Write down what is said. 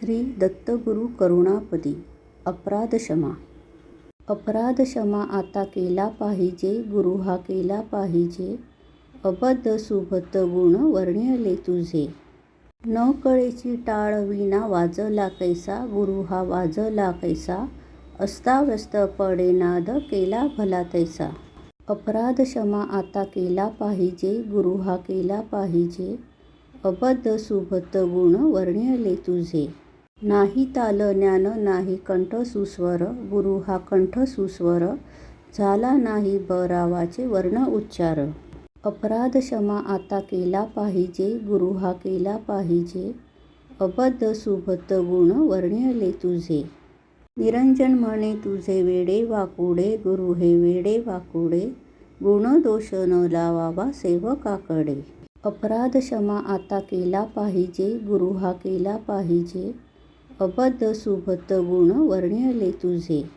श्री दत्तगुरु करुणापदी. अपराध क्षमा. अपराध क्षमा आता केला पाहिजे, गुरु हा केला पाहिजे. अबद्ध सुबद्ध गुण वर्णिले तुझे. न कळेची टाळ वीणा वाजला कैसा, गुरु हा वाजला कैसा. अस्ताव्यस्त पडे नाद केला भला तैसा. अपराध क्षमा आता केला पाहिजे, गुरु हा केला पाहिजे. अबद्ध सुबद्ध गुण वर्णिले तुझे. नाही ताल ज्ञान नाही कंठ सुस्वर, गुरु हा कंठ सुस्वर. झाला नाही बरावाचे वर्ण उच्चार. अपराध क्षमा आता केला पाहिजे, गुरु हा केला पाहिजे. अबद्ध सुबद्ध गुण वर्णिले तुझे. निरंजन म्हणे तुझे वेडे वाकुडे, गुरु हे वेडे वाकुडे. गुण दोष न लावावा सेवकाकडे. अपराध क्षमा आता केला पाहिजे, गुरु हा केला पाहिजे. अबद्ध सुबद्ध गुण वर्णिले तुझे.